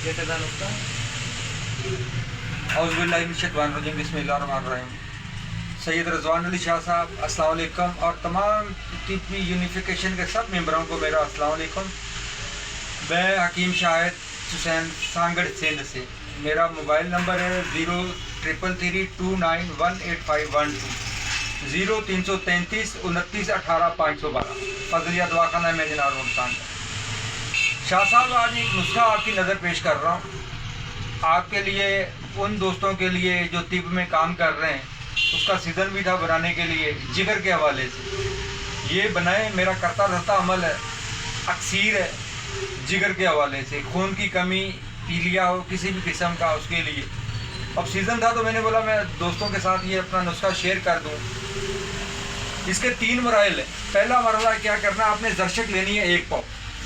कैसे था नुस्खा? औज़ुबिल्लाहिमिनश्शैतानिर्रजीम बिस्मिल्लाहिर्रहमानिर्रहीम। सैयद रज़वान अली शाह साहब अस्सलाम वालेकुम और तमाम टीपी यूनिफिकेशन के सब मेंबरों को मेरा अस्सलाम वालेकुम। मैं हकीम शाहिद हुसैन सांगड़ सिंध से। मेरा मोबाइल नंबर है 0333291851 0333 29 18 512 फजलिया दवाखाना में जनाब नुकसान। शाह साहब आज एक नुस्खा आपकी नज़र पेश कर रहा हूँ आपके लिए, उन दोस्तों के लिए जो तिब में काम कर रहे हैं। उसका सीज़न भी था बनाने के लिए, जिगर के हवाले से ये बनाए। मेरा करता रहता अमल है, अक्सीर है जिगर के हवाले से। खून की कमी, पीलिया हो किसी भी किस्म का, उसके लिए अब सीज़न था तो मैंने बोला मैं दोस्तों के साथ ये अपना नुस्खा शेयर कर दूँ। इसके 3 मराइल है। पहला मरला क्या करना, आपने जरशक लेनी है 1 पाव।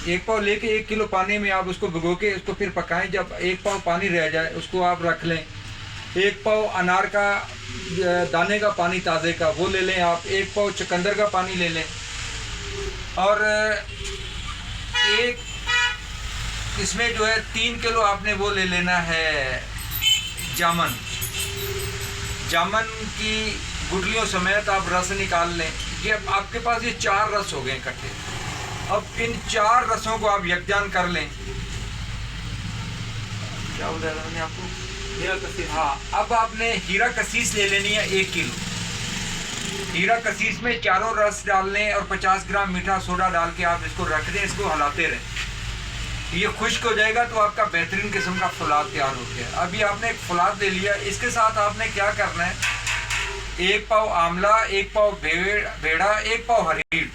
1 पाव लेके 1 किलो पानी में आप उसको भिगो के उसको फिर पकाएं। जब 1 पाव पानी रह जाए उसको आप रख लें। 1 पाव अनार का दाने का पानी ताज़े का वो ले लें आप। 1 पाव चुकंदर का पानी ले लें और एक इसमें जो है 3 किलो आपने वो ले लेना है जामन। जामन की गुठलियों समेत आप रस निकाल लें। ये आपके पास ये 4 रस हो गए इकट्ठे। अब इन 4 रसों को आप यकजान कर लें। क्या बताया मैंने आपको? हीरा कसीस। हाँ, अब आपने हीरा कसीस ले लेनी है 1 किलो। हीरा कसीस में चारों रस डाल लें और 50 ग्राम मीठा सोडा डाल के आप इसको रख दें। इसको हिलाते रहें। ये खुश्क हो जाएगा तो आपका बेहतरीन किस्म का फुलाद तैयार हो गया। अभी आपने एक फुलाद ले लिया। इसके साथ आपने क्या करना है, 1 पाव आंवला, 1 पाव भेड़ा, 1 पाव हरीड़,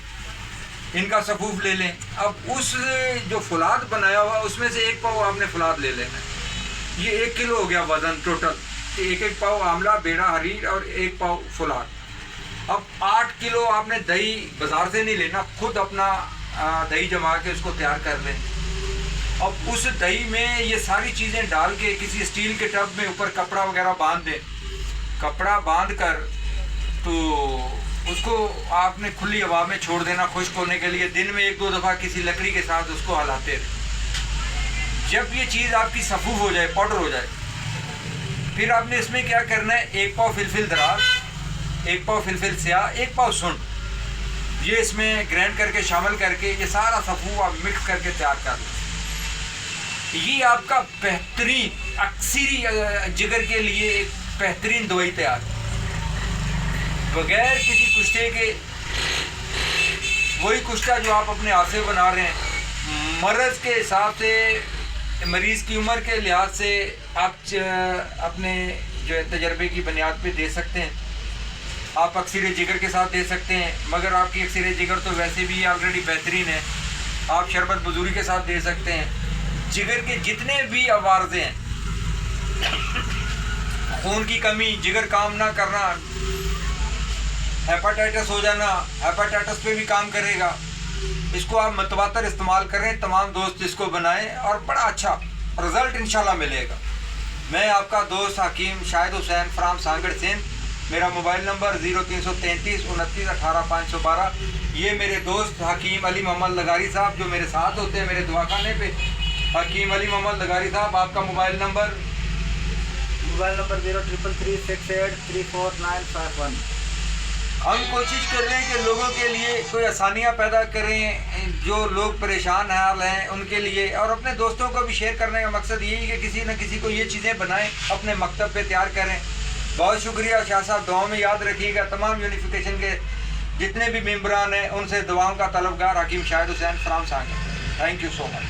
इनका सफूफ ले लें। अब उस जो फुलाद बनाया हुआ उसमें से 1 पाव आपने फुलाद ले लेना है। ये 1 किलो हो गया वज़न टोटल। 1 पाव आंवला, बेड़ा, हरीड़ और 1 पाव फुलाद। अब 8 किलो आपने दही बाज़ार से नहीं लेना, खुद अपना दही जमा के उसको तैयार कर लें। अब उस दही में ये सारी चीज़ें डाल के किसी स्टील के टब में ऊपर कपड़ा वगैरह बांध दें। कपड़ा बांध कर तो उसको आपने खुली हवा में छोड़ देना खुश्क होने के लिए। दिन में 1-2 दफ़ा किसी लकड़ी के साथ उसको हिलाते रहें। जब ये चीज़ आपकी सफूफ हो जाए, पाउडर हो जाए, फिर आपने इसमें क्या करना है, 1 पाव फिलफिल दराज, 1 पाव फिलफिल स्याह, 1 पाव सुंठ, ये इसमें ग्राइंड करके शामिल करके ये सारा सफूफ आप मिक्स करके तैयार कर लें। ये आपका बेहतरीन अक्सीरी जिगर के लिए एक बेहतरीन दवाई तैयार है, बगैर किसी कुश्ते के। वही कुश्ता जो आप अपने हाथ से बना रहे हैं। मर्ज़ के हिसाब से, मरीज़ की उम्र के लिहाज से आप अपने जो है तजर्बे की बुनियाद पे दे सकते हैं। आप अक्सीर जिगर के साथ दे सकते हैं, मगर आपकी अक्सीर जिगर तो वैसे भी ऑलरेडी बेहतरीन है। आप शरबत बजूरी के साथ दे सकते हैं। जिगर के जितने भी अवार्ज़े हैं, खून की कमी, जिगर काम ना करना, हेपाटाइटिस हो जाना, हेपाटाइटिस पे भी काम करेगा। इसको आप मतवातर इस्तेमाल करें, तमाम दोस्त इसको बनाएं और बड़ा अच्छा रिज़ल्ट इंशाल्लाह मिलेगा। मैं आपका दोस्त हकीम शाहिद हुसैन फ्राम सांगड़ सिंध। मेरा मोबाइल नंबर 0333 29 18 512। ये मेरे दोस्त हकीम अली मोहम्मद लगारी साहब जो मेरे साथ होते हैं मेरे दवाखाने पे। हकीम अली मोहम्मद लगारी साहब, आपका मोबाइल नंबर 0333683491। हम कोशिश कर रहे हैं कि लोगों के लिए कोई आसानियाँ पैदा करें, जो लोग परेशान हाल हैं उनके लिए, और अपने दोस्तों को भी शेयर करने का मकसद यही है कि किसी न किसी को ये चीज़ें बनाएं, अपने मकतब पे तैयार करें। बहुत शुक्रिया शाह साहब, दुआओं में याद रखिएगा। तमाम यूनिफिकेशन के जितने भी मेम्बरान हैं उनसे दुआओं का तलबगार Hakeem Shahid Hussain from Sangad. Thank you so much.